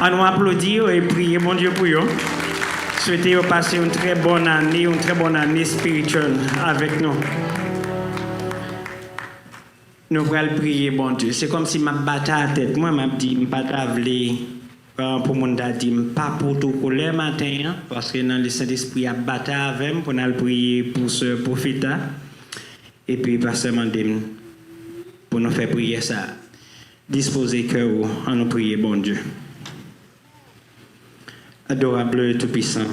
On nous applaudit et prier mon Dieu pour eux. Souhaitez passer une très bonne année spirituelle avec nous. Nous allons prier, bon Dieu. C'est comme si je battais la tête. Moi, je dis, je ne pas travailler pour mon dit, pas pour tout pour le matin, parce que dans le Saint-Esprit, je battais avec moi pour nous prier pour ce prophète. Et puis, pas seulement pour nous faire prier ça. Disposez cœur en nous prier, bon Dieu. Adorable et tout-puissant,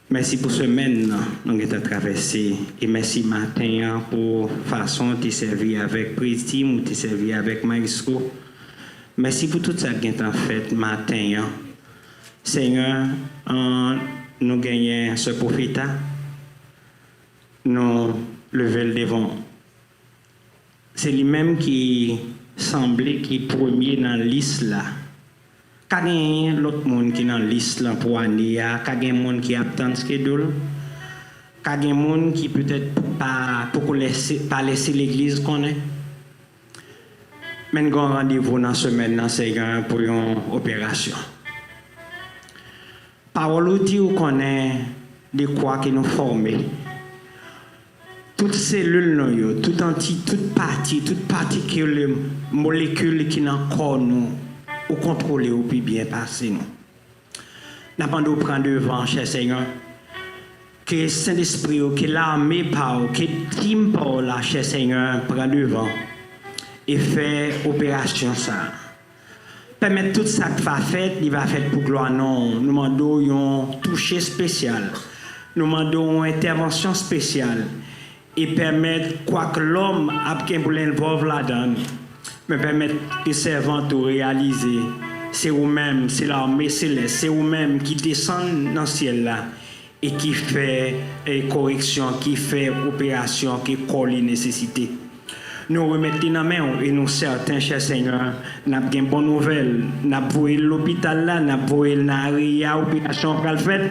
merci pour ce semaine nous avons traversé et merci matin pour façon de servir avec Pristim ou de servir avec Maestro. Merci pour tout ça que vous avez fait matin. Seigneur, nous gagnons ce prophète, nous levons devant. C'est lui-même qui semblait qui est premier dans la liste là. Quand il y a l'autre monde qui est dans la liste pour année, quand il y a des gens qui attendent ce schedule, quand il y a des gens qui peut-être pas laisser l'église connaître. Mais nous avons rendez-vous dans la semaine Seigneur pour une opération. Parole dit qu'on connaît de quoi qui nous forme. Toutes cellules, toute particule, molécule qui dans le corps nous, ou contrôler ou puis bien passer nous. Nous avons prendre devant, cher Seigneur, que Saint-Esprit, que l'armée par, que team par là, cher Seigneur, prend devant et fait opération ça. Permettre tout ça qui va faire, il va faire pour gloire non. Nous demandons un toucher spécial. Nous demandons une intervention spéciale. Et permettre quoi que l'homme a pour l'involver là-dedans, mais permettre que servant de réaliser, c'est vous-même, c'est l'armée céleste, c'est vous-même qui descend dans le ciel là et qui fait correction, qui fait opération, qui colle les nécessités. Nous remettons dans la main et nous certains, cher Seigneur, nous avons une bonne nouvelle, nous avons l'hôpital là, nous avons l'opération qu'on a faite,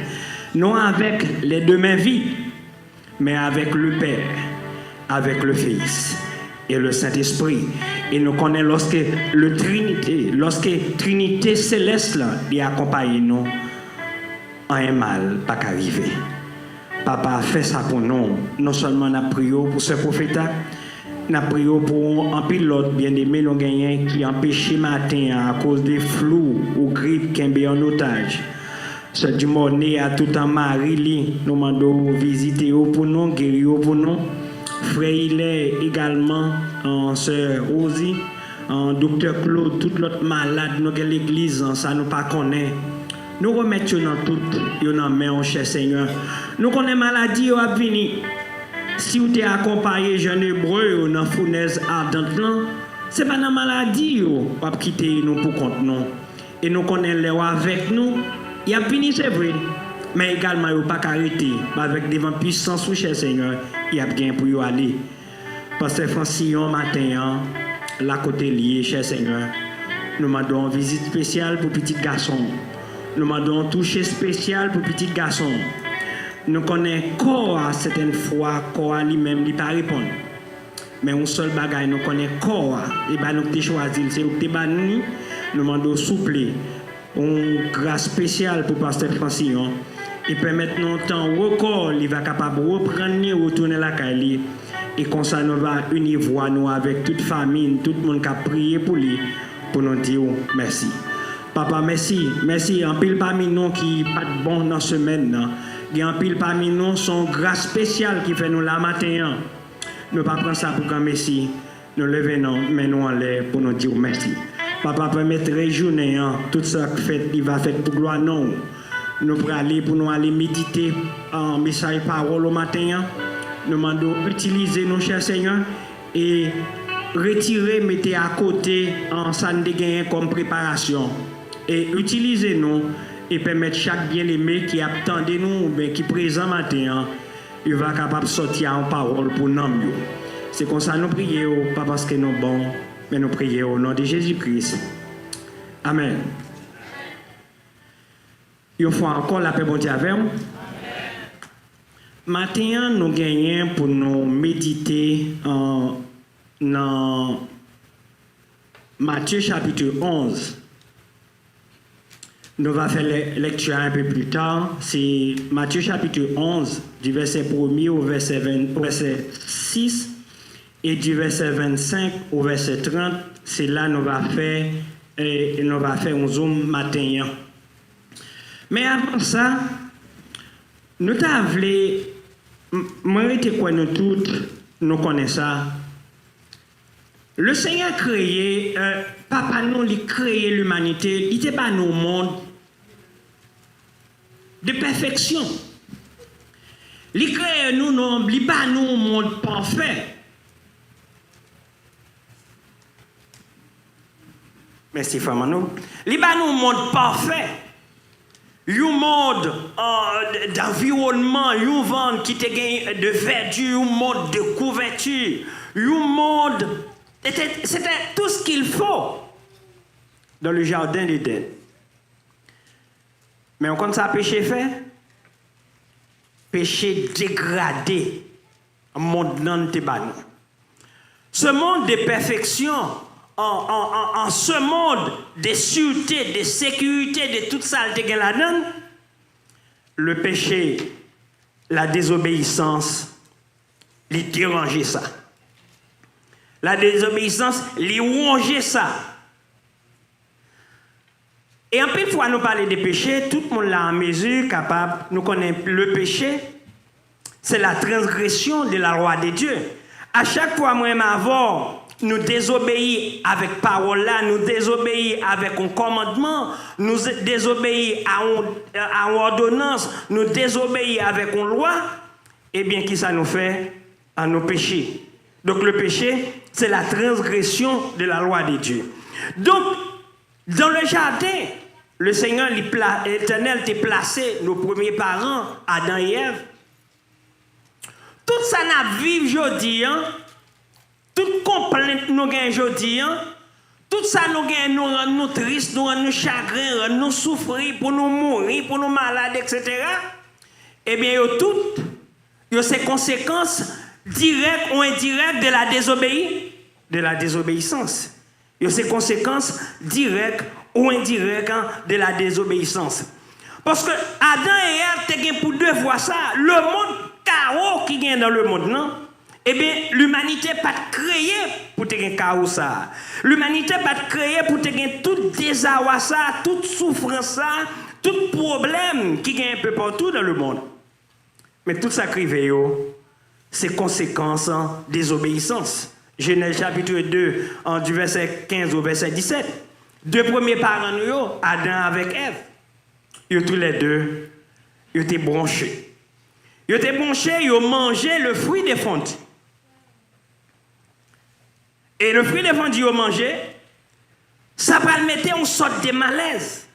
non avec les deux mains vides, mais avec le Père, avec le Fils et le Saint-Esprit. Et nous connaissons lorsque Trinité céleste là, y accompagne nous, un mal pas qu'arriver. Papa fait ça pour nous. Non seulement nous prions pour ce prophète, nous prions pour un pilote bien-aimé nous gagnons qui empêché matin à cause des flous ou grippe qui est en otage. Ce dimanche à tout en Marie, nous demandons visiter pour nous, guérir pour nous. Frère, il est également en sœur Rosie, en docteur Claude, tout l'autre malade, nous avons l'église, ça nous pas connaît. Nous remettons dans tout, nous en main, cher Seigneur. Nous connaissons maladie, à venir. Si vous êtes accompagné jeune hébreu dans la fournaise ardente, ce n'est pas dans la maladie qu'on va quitter nous pour compte nous. Et nous connaissons avec nous. Il a fini, c'est vrai, mais également, il ne pas arrêter. Avec des vents puissants, cher Seigneur, il y a bien pour y aller. Pasteur Francillon, matin, la côté liée, cher Seigneur, nous demandons une visite spéciale pour petit garçon. Nous demandons un toucher spécial pour petit garçon. Nous connaissons corps à certaines fois, corps lui-même, il ne peut pas répondre. Mais un seul bagage, nous connaissons corps, et bien nous avons choisi, c'est nous nous demandons souple. Une grâce spéciale pour Pasteur Francillon et permettre nous temps record, il va capable de reprendre, retourner la caille et comme ça nous va unir voix nous avec toute famille, tout le monde qui a prié pour lui, pour nous dire merci. Papa, merci. En pile parmi nous qui pas de bon dans la semaine, il y a en pile parmi nous son grâce spéciale qui fait nous la matin. Nous ne pas prendre ça pour qu'un merci. Nous levons, mais nous en l'air pour nous dire merci. Papa, permettre de journée, tout ça il va faire pour gloire non. Nous pour nous aller méditer en message parole au matin. Nous demandons utiliser nos chers Seigneur et retirer, mettez à côté en salle de gain comme préparation. Et utiliser nous et permettre chaque bien-aimé qui attendait nous, mais qui présent matin, il va capable de sortir en parole pour nous. C'est comme ça nous prions, pas parce que nous sommes bons. Mais nous prions au nom de Jésus-Christ. Amen. Une fois encore, la paix bon Dieu avec nous. Maintenant, nous gagnons pour nous méditer dans Matthieu chapitre 11. nous allons faire la lecture un peu plus tard. C'est Matthieu chapitre 11, du verset 1er au verset 6 et du verset 25 au verset 30. C'est là que nous allons faire un zoom matin. Mais avant ça, nous avons moi quoi nous toutes, nous connaissons ça. Le Seigneur a créé, papa nous, il a créé l'humanité, il n'était pas nos monde de perfection. Il crée nous, il pas nous monde parfait. Merci Famano. Il pas nous monde parfait. Un monde d'environnement, un monde qui te gagne de verdure, un monde de couverture, un monde. C'était tout ce qu'il faut dans le jardin d'Éden. Mais on compte ça péché fait? Péché dégradé. Un monde non te ban. Ce monde de perfection, en ce monde de sûreté, de sécurité, de toute ça, le péché, la désobéissance, les déranger ça. La désobéissance, les ronger ça. Et en plus, fois nous parler des péchés, tout le monde là en mesure capable, nous connaissons le péché, c'est la transgression de la loi de Dieu. À chaque fois, moi, avant, nous désobéir avec parole là, nous désobéir avec un commandement, nous désobéir à une ordonnance, nous désobéir avec une loi, eh bien, qui ça nous fait? À nos péchés. Donc le péché, c'est la transgression de la loi de Dieu. Donc, dans le jardin, le Seigneur, l'Éternel, t'a placé nos premiers parents, Adam et Ève. Tout ça n'a vécu aujourd'hui, toute complainte nous gagne aujourd'hui, tout ça nous gagne nous rend nous tristes, nous rend nous chagrins, nous souffrir, pour nous mourir, pour nous malades, etc. Eh bien, toutes, ces conséquences directes ou indirectes de la désobéissance. Il y a ces conséquences directes ou indirectes de la désobéissance. Parce que Adam et Ève ont pour deux fois ça. Le monde chaos qui est dans le monde, non? Eh bien, l'humanité n'est pas créée pour te gagner chaos ça. L'humanité n'est pas créée pour te gagner tout désarroi ça, toute souffrance ça, tout problème qui est un peu partout dans le monde. Mais tout ça qui est c'est conséquences en désobéissance. Genèse chapitre 2, du verset 15 au verset 17. Deux premiers parents, Adam avec Ève, ils tous les deux, ils étaient branchés. Ils étaient branchés, ils ont mangé le fruit défendu. Et le fruit défendu, ils ont mangé, ça va mettre une sorte de malaise.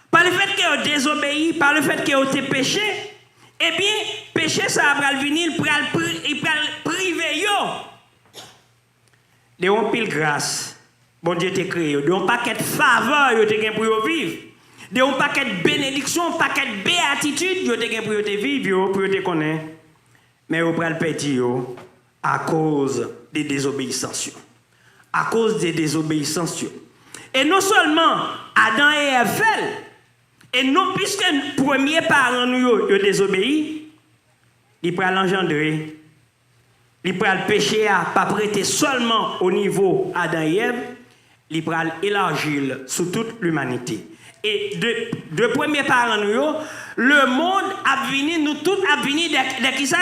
Par le fait qu'ils ont désobéi, par le fait qu'ils ont été péchés, eh bien, péché, ça va venir, il va priver yo. De un pile grâce, bon Dieu t'a créé, de un paquet de faveurs, yo te pour vivre. De un paquet de bénédictions, un paquet de béatitudes, yo te pour vivre, pour te connaître. Mais yo pral perdre yo à cause des désobéissances. À cause des désobéissances. Et non seulement Adam et Ève, et non, puisque les premiers parents nous ont désobéi, ils peuvent l'engendrer. Ils peuvent le péché à ne pas prêter seulement au niveau Adam et Ève, ils peuvent élargir sur toute l'humanité. Et de premiers parents nous, le monde a venu, nous tous a venu de qui ça?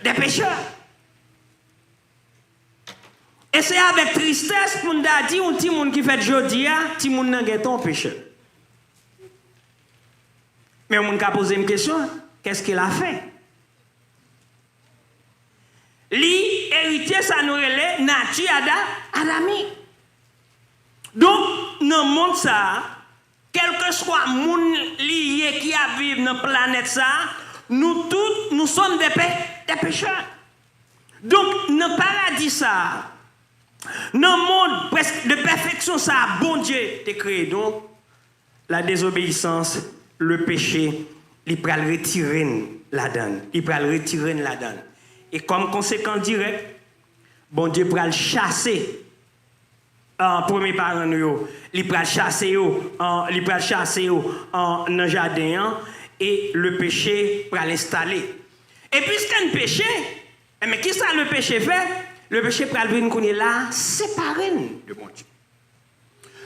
Des pécheurs. Et c'est avec tristesse qu'on a dit un petit monde qui fait aujourd'hui, un petit monde n'a pas pécheur. Mais on a posé une question, qu'est-ce qu'il a fait? L'héritier, ça nous relève, nature adamique. Donc, dans le monde, ça, quel que soit le monde lié qui a vécu dans la planète, ça, nous tous, nous sommes des pécheurs. Donc, dans le paradis, ça, dans le monde presque de perfection, ça, bon Dieu t'a créé. Donc, la désobéissance, le péché, il peut le retirer la donne. Il peut le retirer la donne. Et comme conséquence directe, bon Dieu peut le chasser premier parent nous, il pral chasser dans le jardin et le péché pral l'installer. Et puisqu'un péché, mais qui ça le péché fait? Le péché pral venir connaît là séparé de mon Dieu.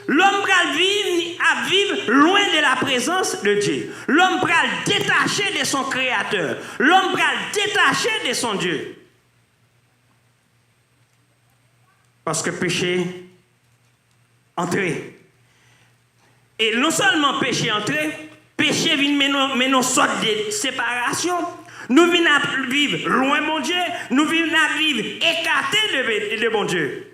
L'homme pral vivre loin de la présence de Dieu. L'homme pral détaché de son créateur. L'homme pral détaché de son Dieu. Parce que péché entré. Et non seulement péché entré, péché vient mais nous sorte de séparation. Nous venons à vivre loin de mon Dieu. Nous venons à vivre écartés de mon Dieu.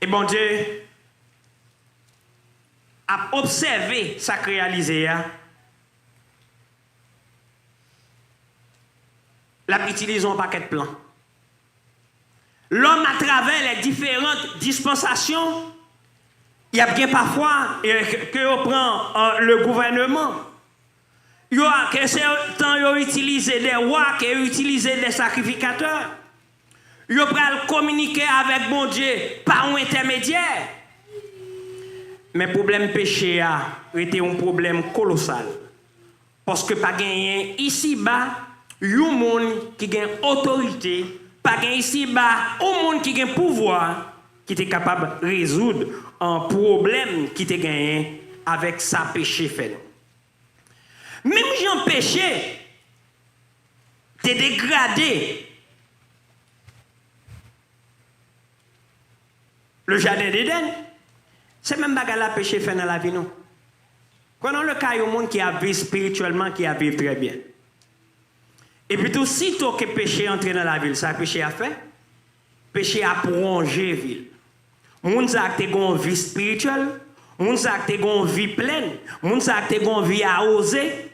Et bon Dieu a observé ça réalisé. La utilisons un paquet de plans. L'homme, à travers les différentes dispensations, il y a bien parfois que on prend le gouvernement. Il y a que certains ont utilisé des rois, qui ont utilisé des sacrificateurs. Ils ont communiquer avec mon Dieu par un intermédiaire. Mais le problème péché a été un problème colossal. Parce que pas gagné ici-bas, il y a un monde qui a autorité, pas gagné ici-bas, un monde qui a pouvoir, qui est capable de résoudre un problème qui est gagné avec sa péché fait. Même si un péché, t'es dégradé. Le jardin d'Éden, c'est même bagarre la péché fait dans la vie, non? Prenons le cas du monde qui a vécu spirituellement, qui a vécu très bien. Et puis tout sitôt que péché entre dans la ville, ça péché a fait? Péché a prolongé la ville. Moun sa qui a une vie spirituelle, moun sa qui a une vie pleine, moun sa qui a une vie à oser,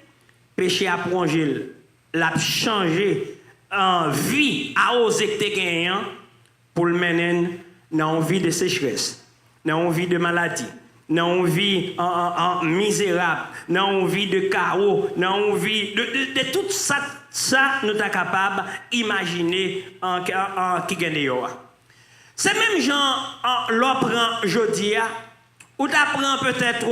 péché a prolongé, l'a changé en vie à oser que tu gagné pour le mener dans une vie de sécheresse, dans une vie de maladie, dans une vie misérable, dans une vie de chaos, dans une vie de tout ça, nous sommes capables d'imaginer qui gagne. C'est même genre, l'on prend jeudi, ou t'apprends peut-être,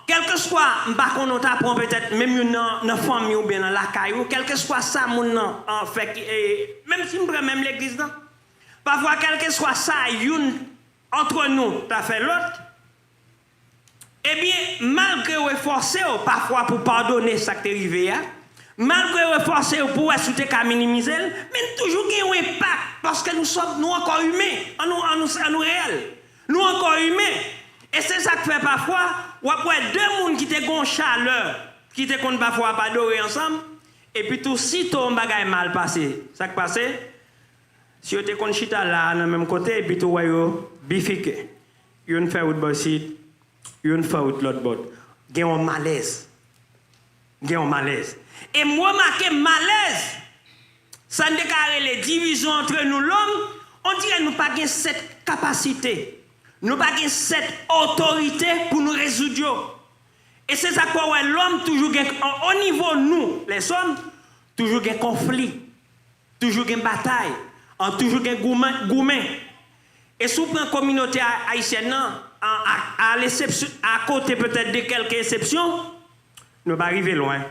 quel que soit, on t'apprend peut-être même dans la famille ou bien dans la caillou, quel que soit ça, en fait, même si on prend même l'église, parfois, quel que soit ça, entre nous, t'as fait l'autre, eh bien, malgré vous forcé, parfois pour pardonner ça qui est arrivé, malgré vous forcé pour essayer de minimiser, mais toujours il y a un impact, parce que nous sommes encore humains, nous réels, nous encore humains. Et c'est ça qui fait parfois, ou après deux personnes qui te gon chaleur, qui te comptent parfois pas adorer ensemble, et puis tout sitôt un bagage mal passé. Ça qui passe, si vous te compte chita là, dans le même côté, et puis tout voyez, bifique. Une fait autre bossite, une fait autre l'autre bord. Il y a un malaise. Il y a un malaise. Et moi, marqué malaise, ça ne déclare les divisions entre nous, l'homme, on dirait nous pas cette capacité. Nous n'avons pas cette autorité pour nous résoudre. Et c'est ça quoi l'homme toujours au niveau nous, les hommes, toujours un conflit, toujours une bataille, toujours un gourmet. Et si vous prenez la communauté haïtienne, à l'exception, à côté peut-être de quelques exceptions, nous pas arriver loin.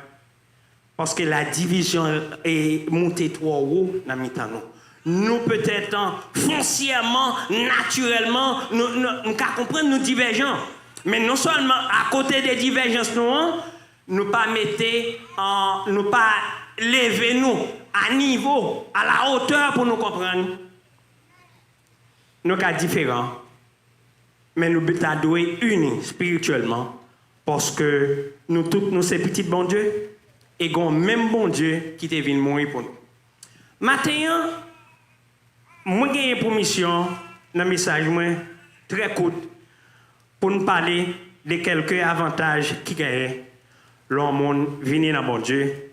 Parce que la division est montée trop haut dans le temps. Nous peut-être foncièrement, naturellement, nous comprenons nos divergences. Mais non seulement à côté des divergences, nous pas mettez, nous pas lever nous à niveau, à la hauteur pour nous comprendre. Nous sommes différents, mais nous sommes unis spirituellement parce que nous tous, nous sommes petits bon Dieu et nous même bon Dieu qui est venu mourir pour nous. Maintenant, moi, j'ai pour mission, dans le message très court, pour nous parler de quelques avantages qui gagnent l'homme venir dans bon Dieu.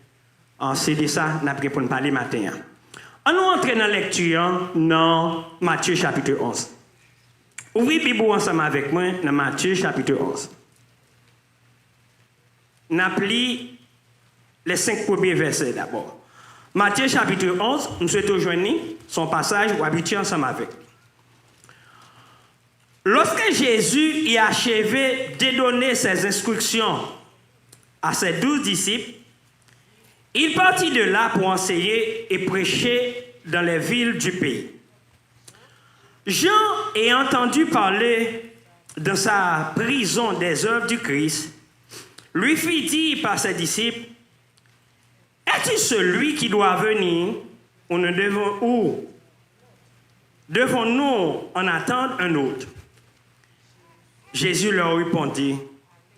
C'est de ça que pour nous parler matin. On nous entre dans la lecture dans Matthieu chapitre 11. Ouvrez la Bible ensemble avec moi dans Matthieu chapitre 11. Nous appelons les 5 premiers versets d'abord. Matthieu chapitre 11, nous souhaitons joindre son passage ou habituer ensemble avec. Lorsque Jésus y a achevé de donner ses instructions à ses 12 disciples, il partit de là pour enseigner et prêcher dans les villes du pays. Jean ayant entendu parler dans sa prison des œuvres du Christ, lui fit dire par ses disciples, « Es-tu celui qui doit venir ou devons-nous en attendre un autre ?» Jésus leur répondit,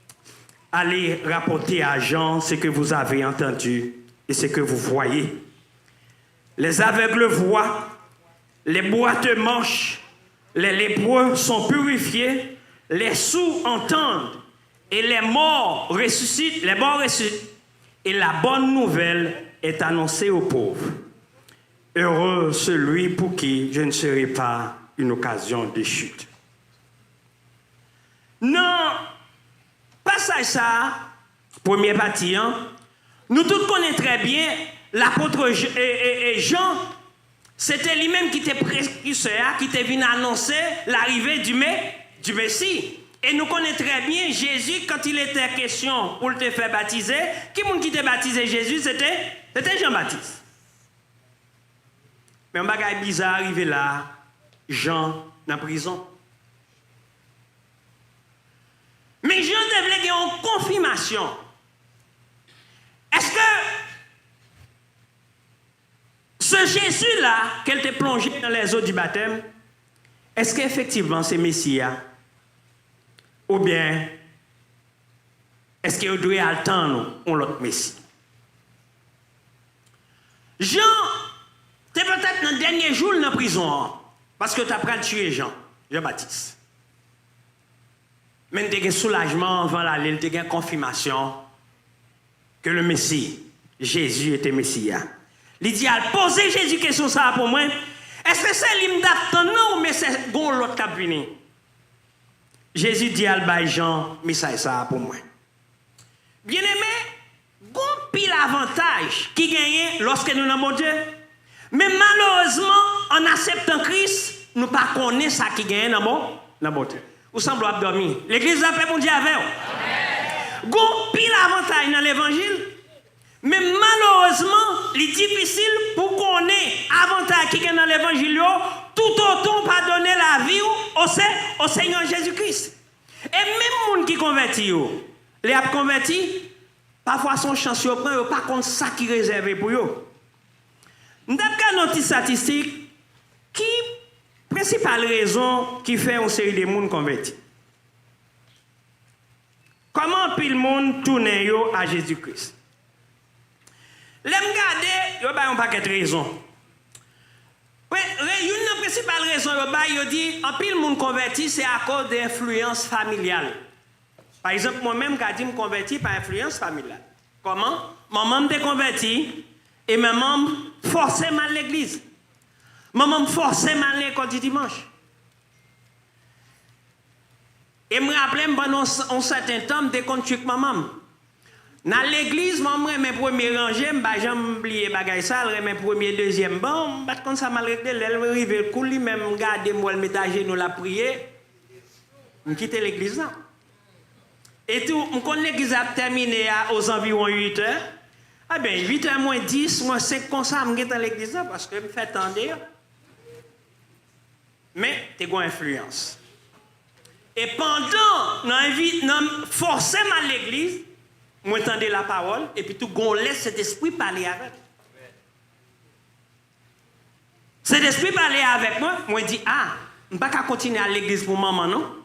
« Allez rapporter à Jean ce que vous avez entendu et ce que vous voyez. Les aveugles voient, les boiteux marchent, les lépreux sont purifiés, les sourds entendent, et les morts ressuscitent, et la bonne nouvelle est annoncée aux pauvres. Heureux celui pour qui je ne serai pas une occasion de chute. » Non, passage ça, première partie, nous tous connaissons très bien l'apôtre Jean, c'était lui-même qui était précurseur, qui était venu annoncer l'arrivée du Messie. Et nous connaissons très bien Jésus, quand il était question pour te faire baptiser, qui t'a baptisé Jésus, c'était Jean-Baptiste. Mais un bagage bizarre arrivé là, Jean dans la prison. Mais Jean devait avoir une confirmation. Est-ce que ce Jésus-là, qu'elle t'a plongé dans les eaux du baptême, est-ce qu'effectivement c'est Messia? Ou bien, est-ce qu'il doit attendre l'autre Messie? Jean, tu es peut-être dans le dernier jour dans la prison, parce que tu as pris tuer Jean-Baptiste. Mais tu as un soulagement avant l'aller, tu as une confirmation que le Messie, Jésus était Messia. L'idéal, poser Jésus question ça pour moi. Est-ce que c'est l'hymne d'attendre ou mais c'est l'autre qui a venu? Jésus dit à Jean, mais ça pour moi. Bien aimé, bon pile avantage qui gagne lorsque nous sommes Dieu. Mais malheureusement, en acceptant Christ, nous ne connaissons pas ça qui gagne dans mon Dieu. Vous semblez dormir. L'église a fait mon Dieu avec vous. Bon pile avantage dans l'évangile. Mais malheureusement, il est difficile pour qu'on ait avantage qui gagne dans l'évangile, tout autant pardonner la vie au Seigneur Jésus-Christ. Et même les gens qui convertissent, les gens convertis, parfois son chance de prendre, pas contre ça qui est réservé pour eux. Nous avons une petite statistique qui est la principale raison qui fait une série de gens convertis. Comment puis le monde tourne à Jésus-Christ? Les gens regardent, ils ont un paquet de raisons. Une principale raison, ils disent en pile monde converti, c'est à cause d'influence familiale. Par exemple, moi-même, je me converti par influence familiale. Comment? Maman me converti et maman forcément à l'église. Maman forcément à l'école du dimanche. Et je me rappelle, pendant un certain temps, je construis maman. Dans l'église, moi, mes premiers rangées, je n'ai oublié bagay ça, mes premiers deuxième bon, quand ça m'a réglé, elle arrive le coup, même garder moi le métager nous la prier, je quitte l'église là. Et tout, quand l'église a terminé aux environs 8 heures, ah bien 8 h moins 10, moins 5 comme ça, je suis dans l'église là parce que je me fais attendre. Mais tu as une influence. Et pendant, forcément à l'église, moi entendez la parole et puis tout gon laisse cet esprit parler avec. Cet esprit parler avec moi dit je ne peux pas continuer à l'église pour maman non.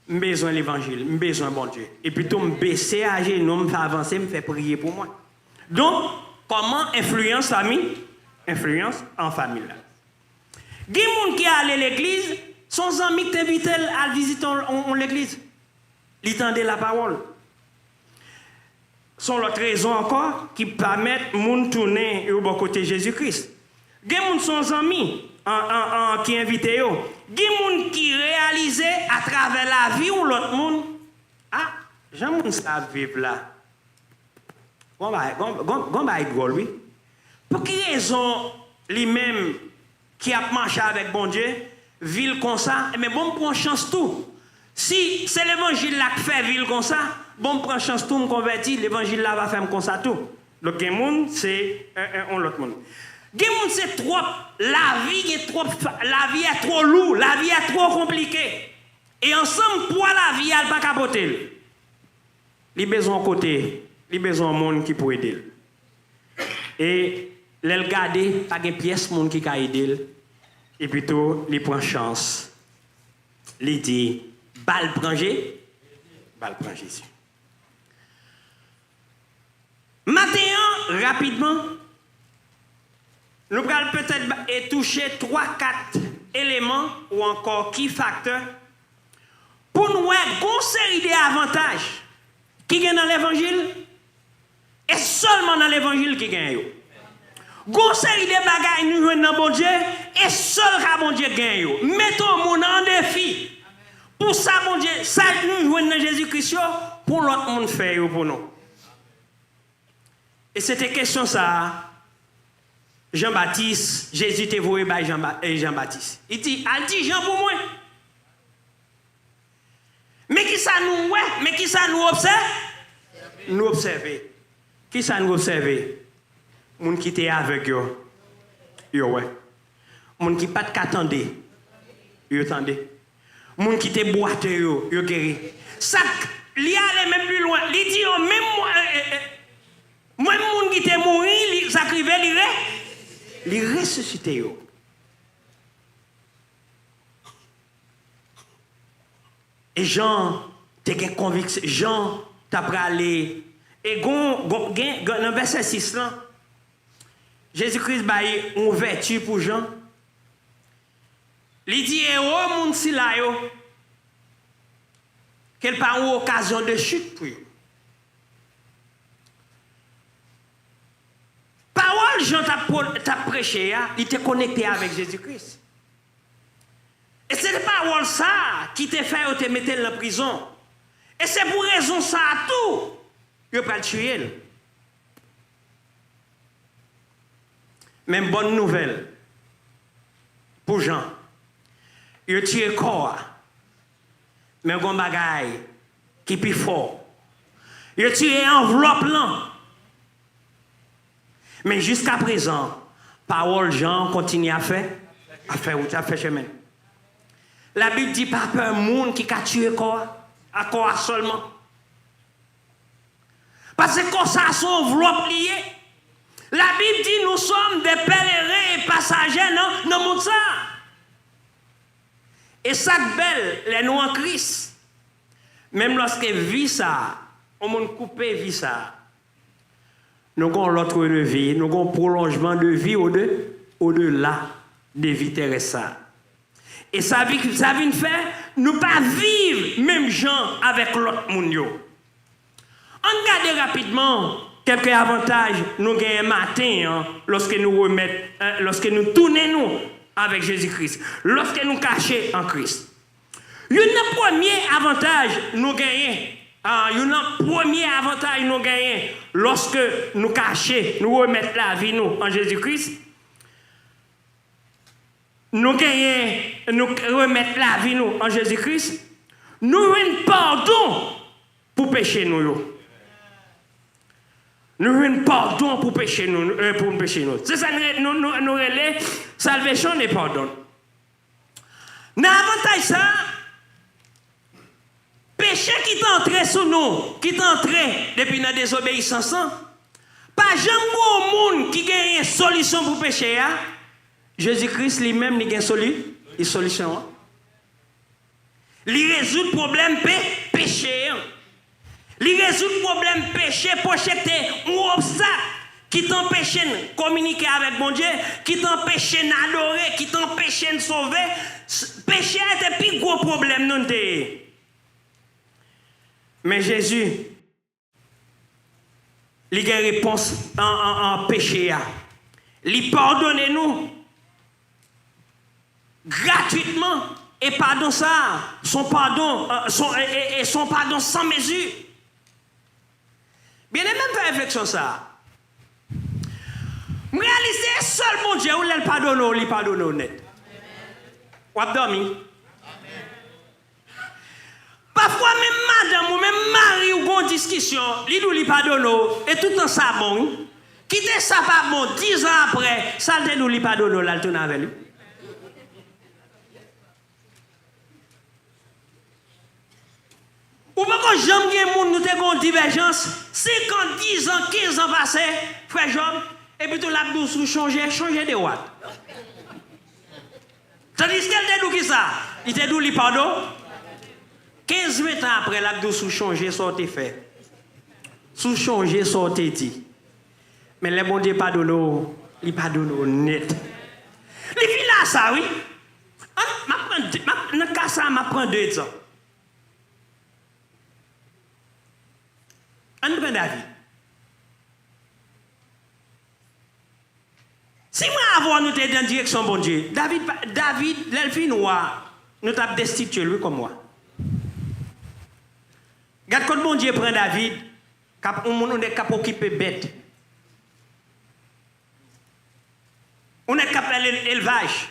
J'ai besoin de l'évangile, j'ai besoin de bon Dieu. Et puis tout me baisser à genoux, me faire avancer, me faire prier pour moi. Donc comment influence famille? Influence en famille là. Des gens qui allent à l'église, son ami t'invite à visiter l'église. Ils tendent la parole. Sont l'autre raison encore qui permettent de moun tourner au bon côté Jésus-Christ. Des gens sont amis qui invitent eux. Des gens qui réalisent à travers la vie ou l'autre monde. J'aime ça vivre là. Gon ba drôle oui. Pour quelle raison lui-même qui a marché avec bon Dieu, ville comme ça, mais bon, prend chance tout. Si c'est l'évangile là qui fait ville comme ça, bon, prend chance tout, me convertir, l'évangile là va faire comme ça tout. Donc, le monde, c'est l'autre monde. Le monde, c'est trop, la vie est trop lourde, la vie est trop compliquée. Et ensemble, pour la vie, elle ne va pas capoter. Il a besoin de côté, il a besoin de monde qui peut aider. Et les regarder, pas de pièce monde qui peut aider. Et plutôt, il prend chance. Il dit, balle prend Jésus. Maintenant, rapidement, nous allons peut-être toucher 3-4 éléments ou encore key facteurs pour nous avoir une série d'avantages qui gagnent dans l'évangile et seulement dans l'évangile qui gagne. Une série de bagages nous jouons dans bon Dieu et seul que bon Dieu gagne. Mettons mon en défi. Pour ça, bon Dieu, ça nous jouons dans Jésus-Christ pour l'autre monde faire pour nous. Et c'était question ça. Jean-Baptiste, Jésus t'est voué par Jean-Baptiste. Il dit, elle dit Jean pour moi. Mais qui ça nous ouais, mais qui ça nous observe? Nous observer. Qui ça nous observe? Moun qui était avec yo. Yo ouais. Moun qui pas qu'attendait. Yo attendait. Moun qui était boiteux yo guéri. Ça li allait même plus loin. Li dit même moi moun qui était mort, li sacrifié li ressuscité yo. Et Jean t'es une conviction, Jean t'a pralé et dans verset 6 là Jésus-Christ baille une vertu pour Jean. Il dit oh moun si la yo qu'elle pas une occasion de chute pour yo. Parole Jean t'a prêché, il était connecté avec Jésus-Christ. Et c'est la parole ça qui t'a fait te mettre en prison. Et c'est pour raison ça tout, il pas le tuer. Même bonne nouvelle pour Jean. Il a tué corps. Mais un bagaille qui est plus fort. Il a tué enveloppe là. Mais jusqu'à présent, parole Jean continue à faire chemin. La Bible dit pas peur monde qui a tué corps, à corps seulement. Parce que quand ça son enveloppe liée, la Bible dit nous sommes des pèlerins et passagers dans le monde ça. Et ça belle, les nous en Christ. Même lorsque vit ça, on m'a coupé vie ça. Nous avons l'autre de vie, nous avons un prolongement de vie au-delà des vies terrestres. Et ça vient faire, nous pas vivre même gens avec l'autre monde. On regarde rapidement quelques avantages nous gagnons matin lorsque nous tournons avec Jésus-Christ, lorsque nous cachons en Christ. Un premier avantage nous gagnons. Un premier avantage nous gagnons lorsque nous cachons, nous remettons la vie nous en Jésus-Christ. Nous gagnons, nous remettons la vie nous en Jésus-Christ. Nous avons pardon pour pécher nous. Nous avons pardon pour pécher nous. C'est ça nous relais salvation et pardon. Dans l'avantage ça, péché qui t'entre sur nous, qui t'entre depuis la désobéissance, pas jamais au monde qui a une solution pour péché. Jésus-Christ lui-même il a une solution. Il résout le problème péché. Il résout le problème péché pour jeter un obstacle qui t'empêche de communiquer avec mon Dieu, qui t'empêche d'adorer, qui t'empêche de sauver. Péché est le plus gros problème. Non, mais Jésus, il a une réponse en péché. Il pardonne nous gratuitement. Et pardon ça, son pardon sans mesure. Bien, même faire réflexion ça. Regardez c'est seul bon Dieu, ou l'elle pardonne, il pardonne honnête. Ou a dormi? Parfois, même madame ou même mari ou une discussion, il pardonne, et tout en ça bon. Quittez ça pas bon, 10 ans après, ça ne nous pardonne, là, le tourne avec lui. Ou pas que j'aime nous avons une divergence, 50, 10 ans, 15 ans passés, frère Job, et puis tout l'abdou sous changer de watts. Tandis qu'elle te dit qui ça? Il te dit pardon? 15 minutes après, l'abdou sous changer, sorti fait. Sous changer, sorti dit. Mais les bon Dieu pardonne, il pardonne net. Les filles là, ça, oui. Dans le cas ça, je prends 2 ans. On prend David. Si moi avant nous étions dans direction bon Dieu, David, l'elfine noir, nous avons destitué lui comme moi. Regarde quand bon Dieu prend David, on est capable d'occuper bête. On est capable d'élevage.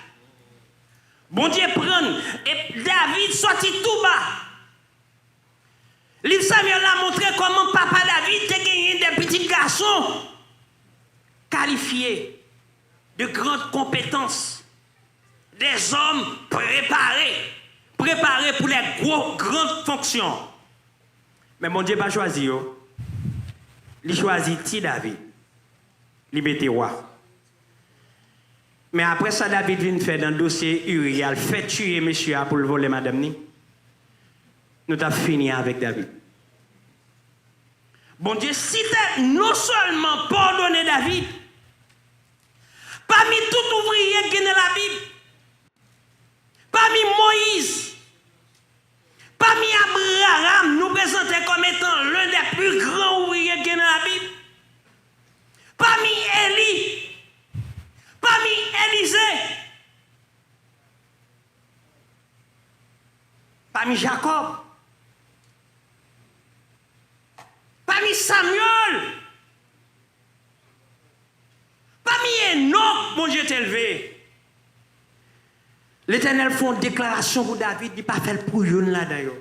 Bon Dieu prend, et David sortit tout bas. Livre Samuel a montré comment papa David a gagné des petits garçons qualifiés de grandes compétences, des hommes préparés pour les grandes fonctions. Mais mon Dieu n'a pas choisi. Il choisit David. Il mettait roi. Mais après ça, David vient faire dans le dossier Uriel, fait tuer monsieur pour le voler madame ni. Nous avons fini avec David. Bon Dieu, si tu non seulement pardonné David, parmi tout ouvrier qui est dans la Bible, parmi Moïse, parmi Abraham, nous présentons comme étant l'un des plus grands ouvriers qui est dans la Bible, parmi Élie, parmi Élisée, parmi Jacob, parmi Samuel, parmi Enoch, mon Dieu t'est élevé. L'Éternel fait une déclaration pour David, il n'a pas fait pour lui là-dedans.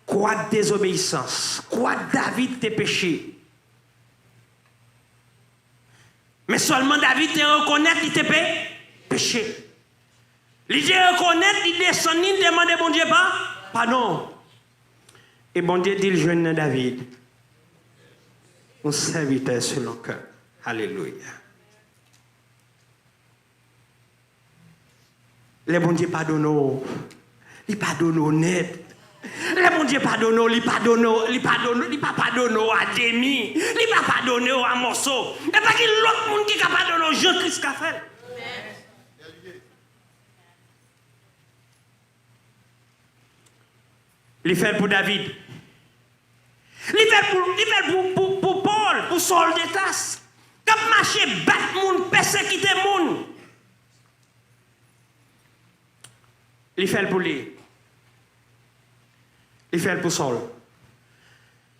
Quoi de désobéissance, quoi de David tes péchés. Mais seulement David te reconnaît qu'il t'a péché. Il te reconnaît, il descend, il demande bon Dieu pas. Pardon. Et bon Dieu dit le jeune David, un serviteur selon cœur. Alléluia. Les bon Dieu pardonne, il pardonne honnête. Les bon Dieu pardonne, il pas pardonne à demi, il pas pardonne à morceau. Et pas qu'il l'autre monde qui a pardonné au Jean-Christ qu'a fait. Il fait pour David. Il fait pour Paul, pour Saul de Tarse. Quand marché, battre moun, persécuter moun. Il fait pour lui. Il fait pour Saul.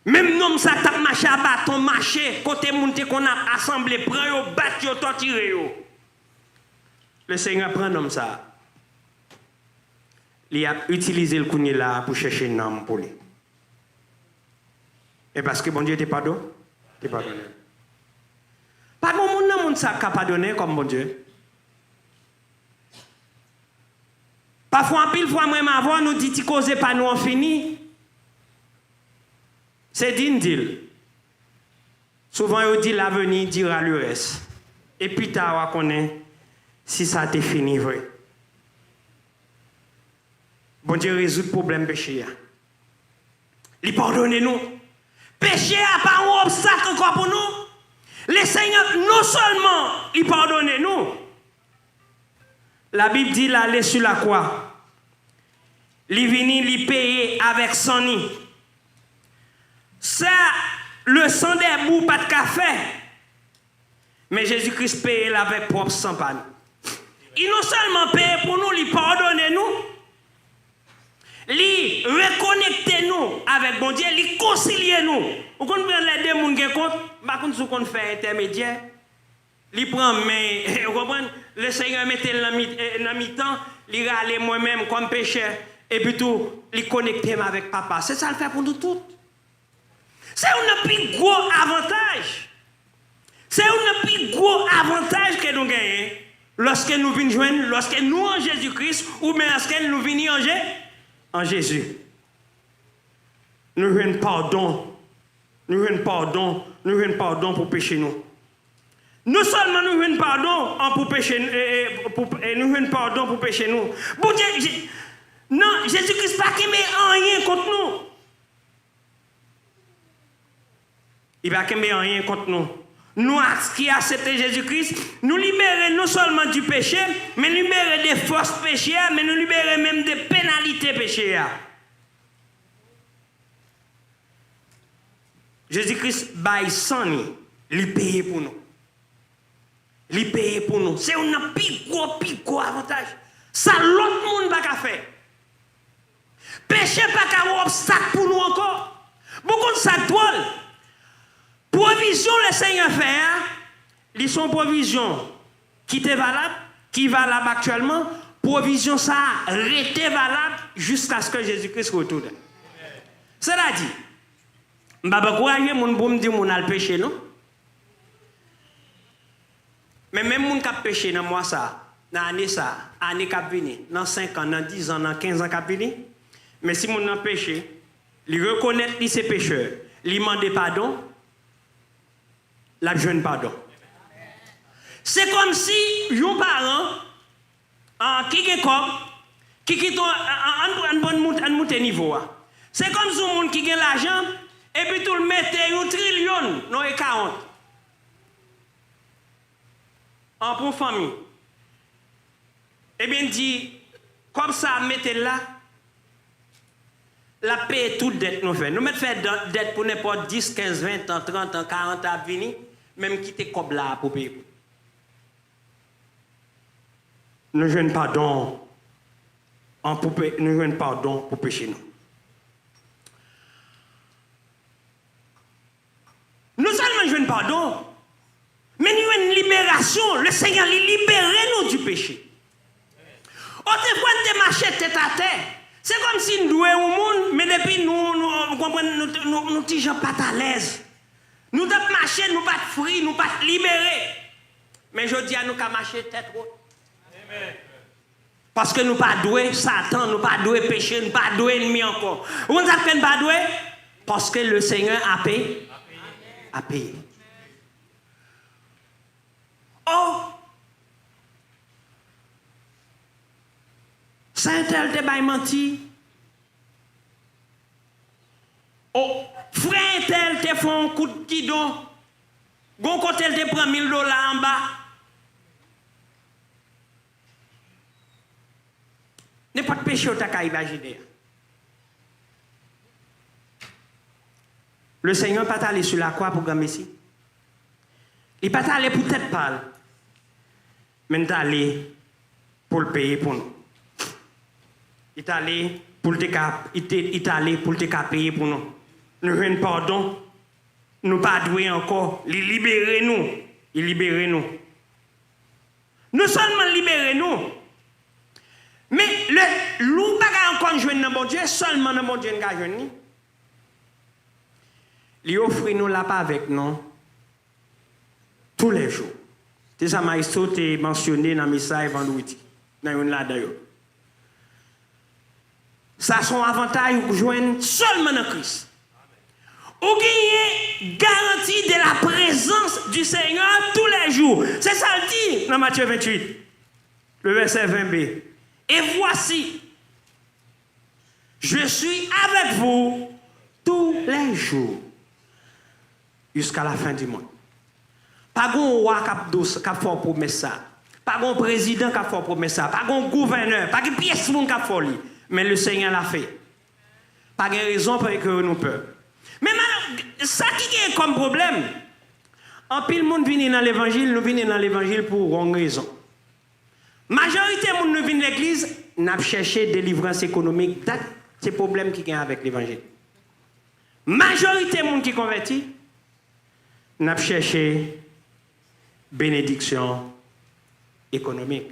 Même nom ça t'a marché à bâton, marché, côté moun qu'on a assemblé, prend yo, battre yo, torturer yo. Le Seigneur prend nom ça. Il a utilisé le kouné là pour chercher un homme pour lui. Et parce que bon Dieu te pardonne, te pardonne. Pas bon monde ça qui a pardonné comme bon Dieu. Parfois, en pile fois, moi, avant, nous dit, tu causes pas nous en fini. C'est din deal. Souvent, on dit l'avenir dira le reste. Et puis, tu vas connaître si ça t'est fini, vrai. Bon Dieu résout le problème péché. Il pardonne nous. Péché n'a pas un obstacle encore pour nous. Le Seigneur, non seulement, il pardonne nous. La Bible dit, il allait sur la croix. Il vini, il paye avec son nid. Ça, le sang des bouts, pas de café. Mais Jésus-Christ paye avec propre sang pas nous. Il non seulement paye pour nous, il pardonne nous. Il reconnecte nous avec bon Dieu, il concilie nous. Vous comprenez les deux gens qui comptent, par contre, ce qu'on fait intermédiaire, il prend, mais, vous comprenez, le Seigneur mettait dans mi-temps, il râlait moi-même comme pécheur, et puis tout, il connectait avec papa. C'est ça le fait pour nous tous. C'est un plus gros avantage. C'est un plus gros avantage que nous gagnons lorsque nous venons joindre, lorsque nous en Jésus-Christ, ou bien lorsque nous venons en Jésus. Nous avons pardon. Nous avons pardon. Nous avons pardon pour pécher nous. Non seulement nous avons pardon pour pécher, nous avons pardon pour pécher nous. Bon Dieu, non, Jésus-Christ pas qui met rien contre nous. Il va pas mettre rien contre nous. Nous qui acceptons Jésus-Christ, nous libérons non seulement du péché, mais nous libérons des forces péchés, mais nous libérons même des pénalités péchées. Jésus-Christ baille sans nous, il paye pour nous. Il paye pour nous. C'est un plus gros avantage. Ça, l'autre monde n'a pas faire. Péché pas qu'un obstacle pour nous encore. Beaucoup de sacs drôles. Provision le Seigneur fait, ils sont provisions qui est valable, qui est valable actuellement. Provision ça resté valable jusqu'à ce que Jésus-Christ retourne. C'est-à-dire, je ne vais pas encourager mon pour me dire mon al péché non. Mais même mon qui a péché dans moi ça, dans l'année ça, année qui venir, dans 5 ans, dans 10 ans, dans 15 ans qui venir. Mais si mon a péché, il reconnaît qu'il est pécheur, il demande pardon, la jeune pardon. C'est comme si un parent qui est comme qui un monte niveau. C'est comme si un monde qui a l'argent et puis tout le mette un trillion non et 40 en pour famille. Et bien dit comme ça mettez là la paix toute dette nous fait. Nous mettons fait dette pour n'importe 10, 15, 20 ans, 30 ans, 40 ans à venir, même quitter comme là pour payer. Nous jouons pardon nous jouons pardon pour pécher nous. Nous seulement jouons pardon, mais nous avons une libération. Le Seigneur libère nous du péché. Autrefois, nous marchons tête à tête. C'est comme si nous douons au monde, mais depuis nous comprenons, nous ne pas à l'aise. Nous devons marcher, nous ne pas free, nous ne pas libérer. Mais je dis à nous qu'à marcher tête haute. Parce que nous ne pas doués Satan, nous ne pas doués péché, nous ne pas doués ennemi encore. Vous ne savez pas doués? Parce que le Seigneur a payé. A payé. Oh! Saint-Tel te baille menti. Oh, frère tel te font un coup de guidon. Gon côté te prend $1000 en bas. N'est pas de péché au t'a imaginer. Le Seigneur pas allé sur la croix pour grand Messie. Il pas allé pour tête pâle. Mais il est allé pour le payer pour nous. Il est allé pour te payer pour nous. Nous avons pardon. Nous pas doués encore. Il libérer nous. Il libérer nous. Nous seulement libérer nous. Mais le loup pas encore jouer dans bon Dieu, seulement dans bon Dieu nous ga jouer. Il offre nous la paix avec nous tous les jours. C'est ça maestro t'ai mentionné dans le message vendredi. Dans une là d'ailleurs. Ça son avantage pour joindre seulement dans Christ. Ou gagnez garantie de la présence du Seigneur tous les jours. C'est ça le dit dans Matthieu 28, le verset 20b. Et voici, je suis avec vous tous les jours jusqu'à la fin du monde. Pas un roi qui a fait promesse ça. Pas un président qui a fait promesse ça. Pas un gouverneur. Pas une pièce qui a fait. Mais le Seigneur l'a fait. Pas de raison pour que nous peur. Mais ça qui est comme problème, en pile monde vient dans l'évangile, nous venons dans l'évangile pour une raison. Majorité de monde vient dans l'église, n'a cherché délivrance économique. C'est le problème qui est avec l'évangile. Majorité de monde qui convertit, n'a cherché bénédiction économique.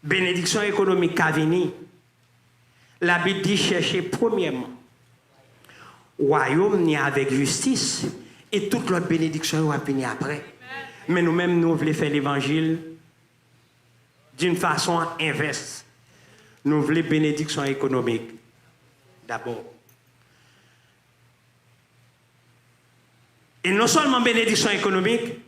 Bénédiction économique qu'a venu. La Bible dit chercher premièrement royaume ni avec justice et toute l'autre bénédiction va venir après. Mais nous-mêmes, nous voulons faire l'évangile d'une façon inverse. Nous voulons bénédiction économique d'abord. Et non seulement bénédiction économique,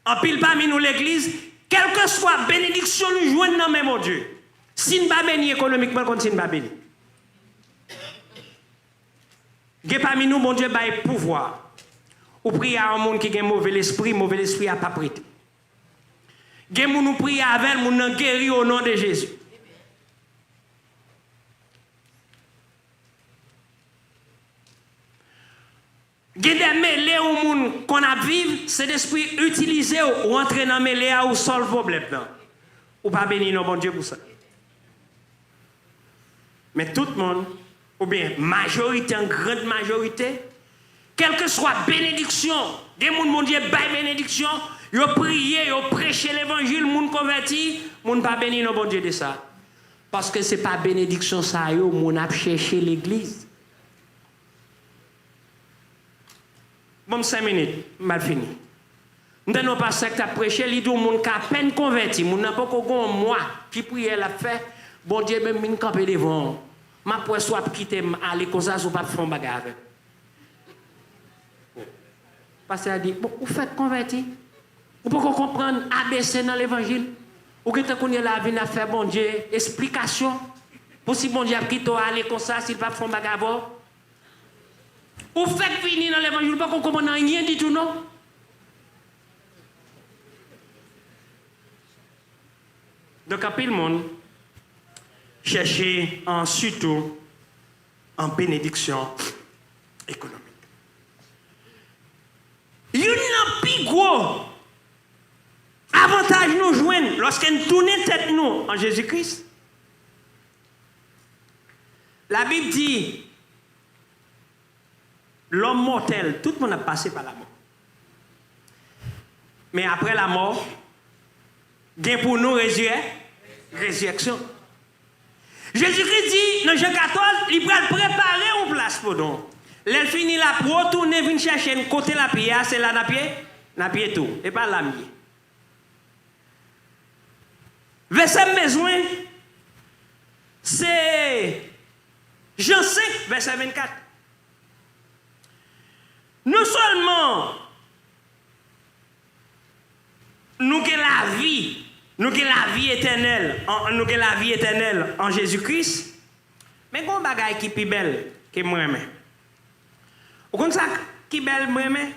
en pile parmi nous l'église, quelle que soit bénédiction, nous jouons dans même Dieu. Si nous ne pas béni économiquement, comme si nous ne pas béni. Parmi nous, bon Dieu, bail pouvoir. Ou prier à un monde qui a un mauvais esprit n'a pas prêté. Nous prions avec, nous nous guéris au nom de Jésus. Des mêlées au monde qu'on a vivre, c'est l'esprit utilisé ou entrer dans mêlée ou solve le problème. Ou pas bénir non bon Dieu pour ça. Mais tout le monde, ou bien majorité, en grande majorité, quelle que soit bénédiction, des gens, mon Dieu, bail bénédiction, ils prié, ils prêché l'évangile, les gens convertis, ils ne pas bénir non bon Dieu de ça. Parce que ce n'est pas bénédiction ça, ils ont cherché l'église. Bon, 5 minutes, mal fini. Nous n'avons pas ça que tu as prêché, il dit aux gens qui à peine convertis, nous n'avons pas qu'un mois qui priait la fait, bon Dieu, même une campé devant. Ma poêle soit quitter aller comme ça, ou pas faire un bagarre. Parce qu'il a dit, bon, vous faites convertir. Vous pouvez comprendre ABC dans l'évangile. Ou que vous avez la vie à faire, bon Dieu, explication. Pour si bon Dieu a quitté aller comme ça, s'il pas faire un bagarre. Vous faites finir dans l'évangile, pas qu'on comprenne rien du tout, non? Donc, à pile monde, chercher surtout en bénédiction économique. Il y a un plus gros avantage nous joindre lorsque nous tournons tête nous en Jésus-Christ. La Bible dit l'homme mortel, tout le monde a passé par la mort. Mais après la mort, gain pour nous résurrection. Jésus-Christ dit dans Jean 14, il va préparer une place pour nous. L'elle finit là pour retourner, venir chercher un côté la pierre, c'est là la pied tout, et pas la mienne. Verset besoin, c'est Jean 5, verset 24. Non seulement nous avons la vie, nous avons la vie éternelle, nous avons la vie éternelle en Jésus-Christ, mais il y a un bagage qui est plus belle que moi-même. Vous comprenez ça qui est belle moi-même?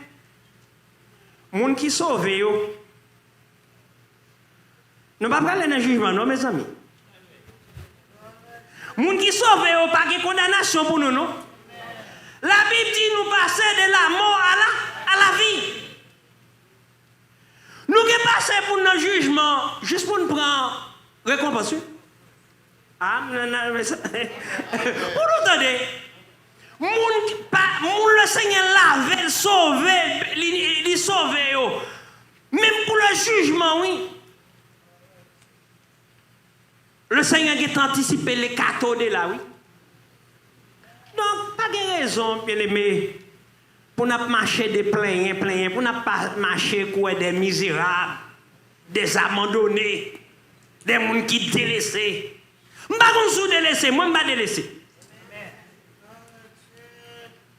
Les gens qui sauvent, nous ne pouvons pas parler dans le jugement, non, mes amis. Les gens qui sauvent, pas de condamnation pour nous, non? La Bible dit nous passer de la mort à la vie. Nous qui passons pour nos jugements, juste pour nous prendre récompense. Ah, non, mais ça. Vous entendez? Le Seigneur l'a sauvé, il sauve. Même pour le jugement, oui. Le Seigneur qui a anticipé les cadeaux de là, oui. Donc, pas de raison, bien aimé, pour ne pas marcher des plaignants, pour ne pas marcher des misérables, des abandonnés, des gens qui délaissés. Je ne suis pas délaissé, moi je ne suis pas délaissé.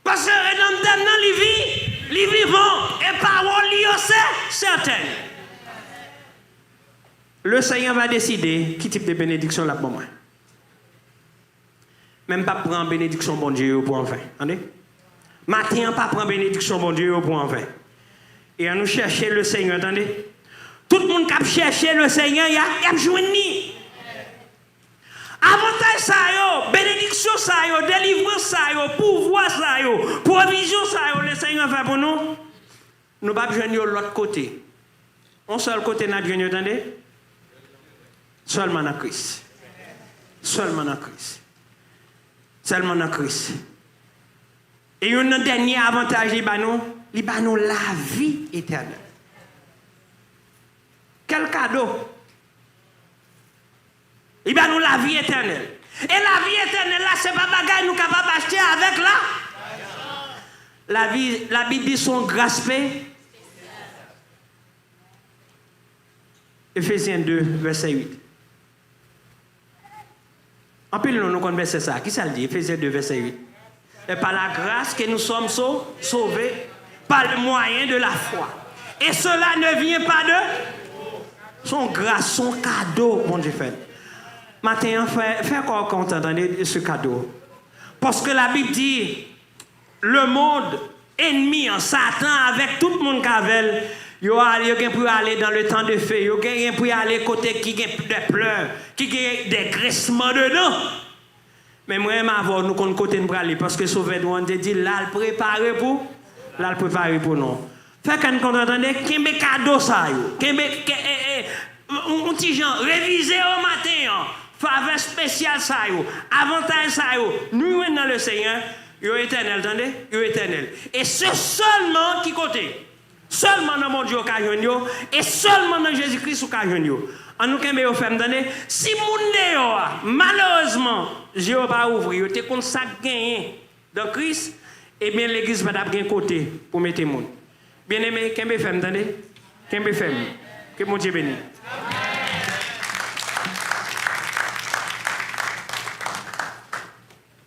Parce que dans les vivants, et parole c'est certaine. Le Seigneur va décider qui type de bénédiction là pour moi. Même pas prendre bénédiction bon Dieu pour en faire. Attendez? Matin, pas prendre bénédiction bon Dieu pour en faire. Et à nous chercher le Seigneur, attendez? Tout le monde qui a cherché le Seigneur, il a joué. Avantage ça yo, bénédiction ça yo, délivrance ça yo, pouvoir ça yo, provision ça yo, le Seigneur fait pour nous. Nous pas besoin de l'autre côté. Un seul côté n'a besoin, attendez? Seulement dans Christ. Seulement dans Christ. Seulement dans Christ. Et un dernier avantage, il y a la vie éternelle. Quel cadeau? Il va nous la vie éternelle. Et la vie éternelle, là, c'est pas bagaille nous capables d'acheter avec la Bible dit son grâce paix. Ephésiens 2, verset 8. En plus, nous connaissons verset ça. Qui ça le dit? Ephésiens 2, verset 8. Et par la grâce que nous sommes sauvés, par le moyen de la foi. Et cela ne vient pas de son grâce, son cadeau, mon Dieu fait. Maintenant, fais encore quand vous entendez ce cadeau. Parce que la Bible dit, le monde ennemi en Satan avec tout le monde qui avait, il y a pour aller dans le temps de feu, il y a pour aller côté qui a des pleurs, qui a des graissements dedans. Mais moi, je nous qu'on côté de aller parce que Sauveur nous dit là, le préparer pour nous. Fait quand on entendait qu'il y a des cadeaux ça yo, qu'il y a un petit gens réviser au matin, faveur spéciale ça yo, avantage ça yo. Nous dans le Seigneur, yo éternel, attendez, yo éternel. Et c'est seulement qui côté. Seulement dans mon Dieu au yo et seulement dans Jésus-Christ au yo. En nous qu'un meilleur fait m'entendez, si moun malheureusement, Dieu pas ouvrir, te compte ça gagner dans Christ, et bien l'église va d'abord côté pour mettre monde. Bien aimé, qu'un me fait m'entendez? Qu'un me fait. Que mon Dieu bénisse.